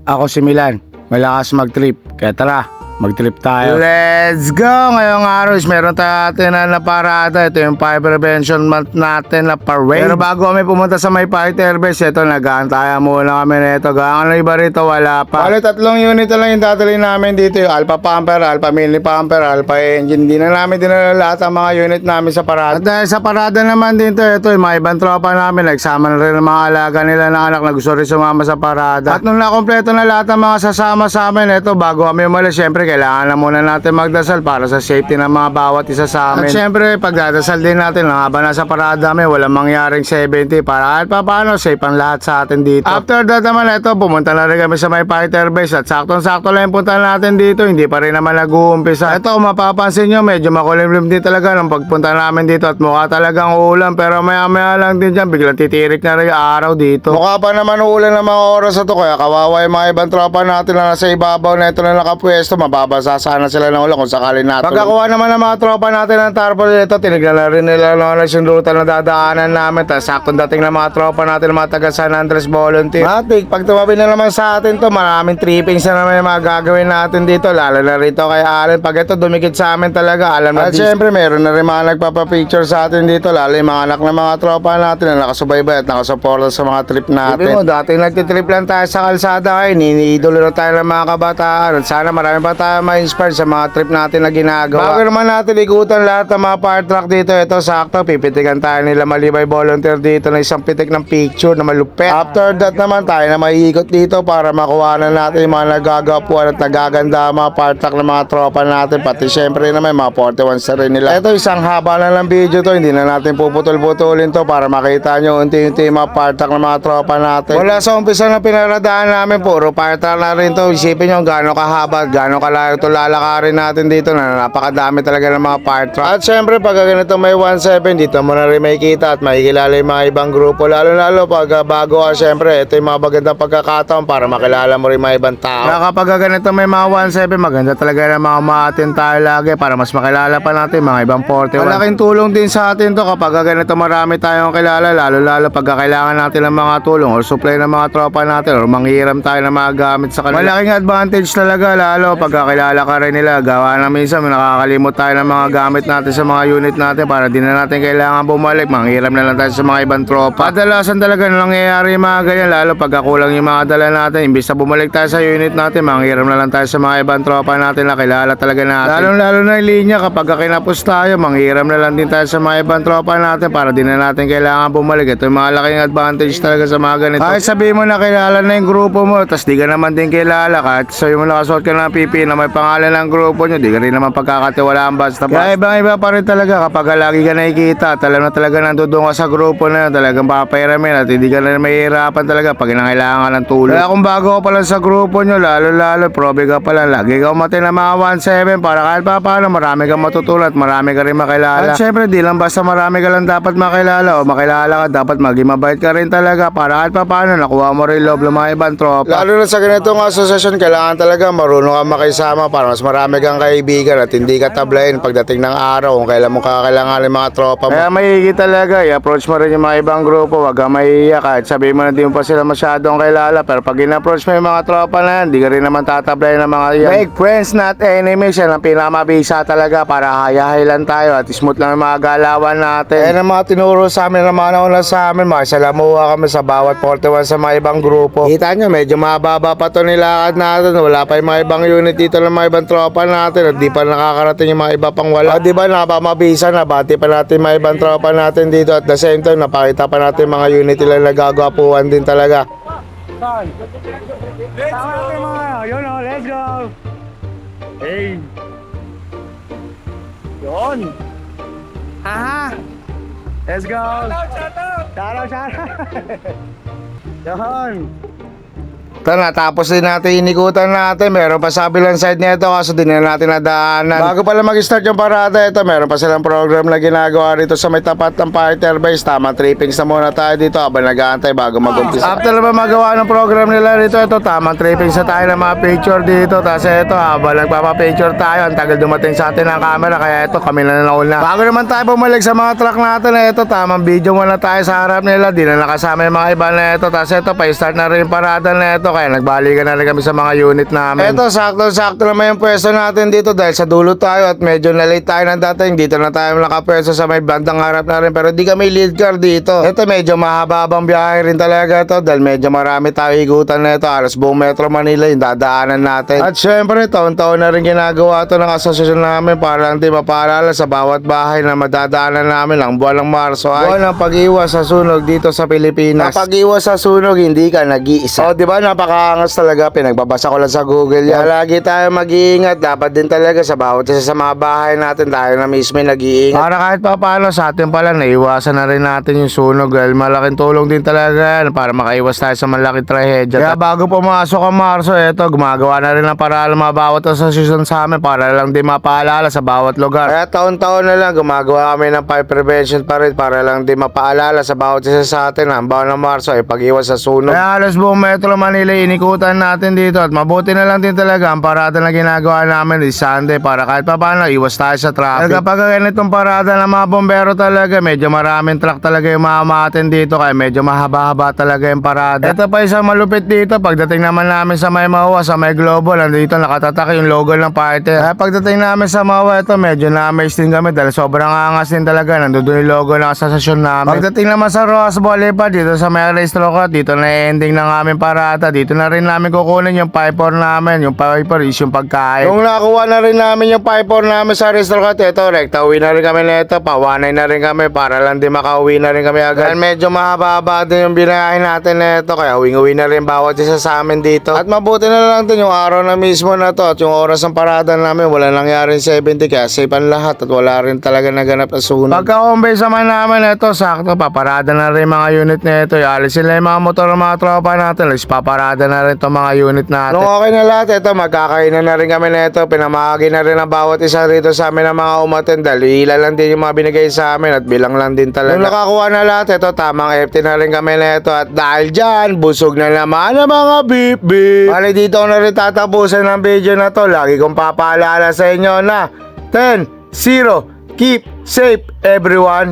Ako si Milan, malakas mag-trip. Kaya tara, mag-trip tayo. Let's go! Ngayong araw is meron tayo atin na parada. Ito yung Fire Prevention Month natin na parade. Pero bago kami pumunta sa may fighter base, ito nag-aantaya muna kami nito. Gaano na iba rito, wala pa. Bali, 3 unit na lang yung dadalhin namin dito. Yung Alpha Pumper, Alpha Mini Pumper, Alpha Engine. Hindi na namin dinala lahat ang mga unit namin sa parada. At dahil sa parada naman dito, ito yung mga ibang tropa namin. Nagsama na rin ang mga alaga nila na anak na gusto rin sumama sa parada. At nung nakompleto na lahat ng mga sasama sa amin, ito bago kami umalis, syempre kailangan na muna natin magdasal para sa safety ng mga bawat isa sa amin. At syempre pagdadasal din natin habang nasa parada kami, walang mangyaring 70 para kahit paano safe ang lahat sa atin dito. After that naman, ito pumunta na rin kami sa may fighter base at saktong-sakto lang yung punta natin dito, hindi pa rin naman nag-uumpisa. Ito kung mapapansin nyo, medyo makulimlim din talaga ng pagpunta namin dito at mukha talagang uulan, pero maya-maya lang din dyan biglang titirik na rin yung araw dito. Mukha pa naman uulan ng mga oras na to, kaya kawawa yung mga ibang tropa natin na nasa ibabaw na ito na nakapwesto, mababasa sana sila ng ulan kung sakali natin. Pagkakuha naman ng mga tropa natin ng tarpaulin ito, tinignan na rin nila yung ruta na dadaanan namin, tapos saktong dating ng mga tropa natin ng mga taga San Andres Volunteer. Matik, pag tumabi na naman sa atin to, maraming trippings na naman yung mga gagawin natin dito, lalo na rito kay Allen. Pag ito dumikit sa amin talaga, alam na. At syempre meron na rin mga nagpapapicture sa atin dito, lalo yung mga anak ng mga tropa natin na nakasubaybay at nakasuporta sa mga trip natin. Sabi mo, dating nagtitrip lang tayo sa kalsada kayo, iniidolo na tayo ng mga kabataan at sana marami pa tayo ma-inspire sa mga trip natin na ginagawa. Bago naman natin ikutan lahat ng mga fire truck dito, ito sakto, pipitikan tayo nila Malibay Volunteer dito na isang pitik ng picture na malupet. After that naman tayo na maiikot dito para makuha na natin yung mga nagagapuan at nagaganda ang mga fire truck ng mga tropa natin, pati syempre naman mga 41 sa rin nila. Ito isang haba na lang video to, hindi na natin puputol-putulin to para makita nyo unti-unti yung mga fire truck ng mga tropa natin. Wala sa umpisa na pinaradaan namin, puro fire truck na rin to. Isipin nyo gaano kahaba, gaano kalayo to lalakarin natin dito na napakadami talaga ng mga fire truck. At syempre pag ganito may 17 dito mo na rin makikita at makikilala yung mga ibang grupo, lalo pag bago ka, syempre ito yung mga magandang pagkakataon para makilala mo rin mga ibang tao. Kaya kapag ganito may mga 17, maganda talaga na mga maatin tayo lagi para mas makilala pa natin mga ibang 41. Malaking tulong din sa atin to kapag ganito marami tayong kilala, lalo pag kailangan natin ng mga tulong or supply ng mga tropa natin or manghiram tayo ng mga gamit sa kanila. Malaking advantage talaga lalo pag kakilala ka rin nila. Gawa na minsan nakakalimot tayo ng mga gamit natin sa mga unit natin para di na natin kailangan bumalik, manghiram na lang tayo sa mga ibang tropa. Kadalasan talaga nangyayari yung mga ganyan, lalo pag kulang yung mga dala natin, imbis na bumalik tayo sa unit natin, manghiram na lang tayo sa mga ibang tropa natin na kilala talaga natin. Lalo na yung linya kapag kinapos tayo, manghiram na lang din tayo sa mga ibang tropa natin para di na natin kailangan bumalik. Ito yung mga laking advantage talaga sa mga ganito. Kahit sabihin mo na kilala na yung grupo mo, tas di ka naman din kilala, kahit sabihin mo nakasuot ka ng PP na may pangalan ng grupo nyo, di ka rin naman pagkakatiwalaan basta. Kaya ibang-iba pa rin talaga kapag lagi ka nakikita at alam na talaga nandudong ka sa grupo na yun, talagang papayramin at hindi ka na mahihirapan talaga pag nangailangan ka ng tulong. Kaya kung bago ka pa lang sa grupo nyo, lalo probe ka pa lang, lagi ka umati na mga 17 para kahit pa paano marami kang matutunan at marami ka rin makilala. At syempre di lang basta marami ka lang dapat makilala o makilala ka, dapat maging mabait ka rin talaga para kahit pa paano nakuha mo rin loob ng mga ibang tropa. Lalo na sa ganitong asosasyon, kailangan talaga marunong ka makisama para mas marami kang kaibigan at hindi ka tablayin pagdating ng araw kung kailan mo kakailangan ng mga tropa mo. Kaya maigi talaga, i-approach mo rin yung mga ibang grupo, wag kang mahihiya kahit sabihin mo na di mo pa sila masyadong kilala, pero pag in-approach mo yung mga tropa na yan, di ka rin naman tatablayin ng mga yan. Make friends not enemies, yan ang pinakamabisa talaga para hayahay lang tayo at smooth lang yung mga galawan natin. Kaya ang mga tinuro sa amin na mga nauna sa amin, makisalamuha kami sa bawat 41 sa mga ibang grupo. Kita nyo, medyo mababa pa to nilakad natin, wala pa yung mga ibang unit dito ng mga ibang tropa natin at di pa nakakarating yung mga iba pang wala. Di ba napamabisa na, bati pa natin mga ibang tropa natin dito at the same time napakita pa natin mga unit nila nagagapuan din talaga. Let's go! Hey! Yun! Aha! Let's go! Shoutout! Yun! Ito, natapos din natin inikutan natin. Meron pa sa kabilang side nito kaso din na natin nadaanan. Bago pala mag-start yung parada, ito meron pa silang program na ginagawa rito sa may tapat ng fighter base. Tamang trippings na muna tayo dito habang nag-aantay bago mag-umpisa. After naman magawa ng program nila rito, ito tamang trippings na tayo ng mga picture dito. Tapos ito habang nagpapapicture tayo, ang tagal dumating sa atin ang camera, kaya ito kami na nauna. Bago naman tayo bumalik sa mga truck natin, ito tamang video muna tayo sa harap nila. Di na nakasama yung mga iba na ito. Tapos ito pa-start na rin yung parada na ito. kaya nagbalikan na rin kami sa mga unit namin. Eto, sakto naman yung pwesto natin dito dahil sa dulo tayo at medyo na-late tayo ng dating. Dito na tayo nakapwesto sa may bandang harap na rin pero di kami lead car dito. Eto, medyo mahaba-habang biyahe rin talaga to dahil medyo marami tayo igutan na ito. Alas buong Metro Manila yung dadaanan natin. At syempre, taon-taon na rin ginagawa to ng asosasyon namin para lang di mapaalala sa bawat bahay na madadaanan namin ang buwan ng Marso ay buwan ng pag-iwas sa sunog dito sa Pilipinas. Kapag iwas sa sunog, hindi ka nag-iisa. O, diba? Napakaangas talaga. Pinagbabasa ko lang sa Google yan. Lagi tayo mag-iingat. Dapat din talaga sa bawat isa sa mga bahay natin tayo na mismo nag-iingat. Para kahit pa paano sa atin pala, naiwasan na rin natin yung sunog. Dahil malaking tulong din talaga yan para makaiwas tayo sa malaking trahedya. Kaya bago pumasok ang Marso, eto, gumagawa na rin ng paraan mga bawat asosasyon sa amin para lang di mapaalala sa bawat lugar. Kaya taon-taon na lang gumagawa kami ng fire prevention pa rin para lang di mapaalala sa bawat isa sa atin ang buwan ng Marso ay pag-iwas sa sunog. Kaya halos buong Metro Manila inikutan natin dito at mabuti na lang din talaga ang parada na ginagawa namin is Sunday para kahit pa paano iwas tayo sa traffic. At kapag ganitong parada ng mga bombero talaga, medyo maraming truck talaga yung mamamatin dito kaya medyo mahaba-haba talaga yung parada. Ito pa isang malupit dito, pagdating naman namin sa may Mawa, sa may Global, nandito nakatatak yung logo ng party. Kaya pagdating namin sa Mawa, ito medyo na-amaze din kami dahil sobrang angas din talaga, nandun yung logo ng asosasyon namin. Pagdating naman sa Rojas Boulevard, dito sa may Aristocrat, dito na ending ng aming parada, dito na rin namin kukunin yung piper namin. Yung piper is yung pagkain. Kung nakuha na rin namin yung piper namin sa Aristocrat, ito, rekta uwi na rin kami nito, pawanay na rin kami para lang di makauwi na rin kami agad. Dahil medyo mahaba-haba din yung binahin natin nito, kaya uwi na rin bawat isa sa amin dito. At mabuti na lang din yung araw na mismo na to at yung oras ng parada namin, wala nangyaring 70 kaya safe ang lahat at wala rin talaga naganap na sunog. Pagka-umbay sa man namin ito, sakto, paparada na rin mga unit nito. Alis sila yung mga motor ng mga tropa natin, alis paparada na rin itong mga unit natin. Nung okay na lahat, ito, magkakainan na rin kami nito. Pinamahagi na rin ang bawat isa rito sa amin ng mga umaten dahil ilan lang din yung mga binigay sa amin at bilang lang din talaga. Nung nakakuha na lahat, ito, tamang empty na rin kami nito at dahil dyan, busog na naman ang mga beep. Bali, dito ko na rin tatapusin ang video na to. Lagi kong papaalala sa inyo na 10-0, keep safe everyone.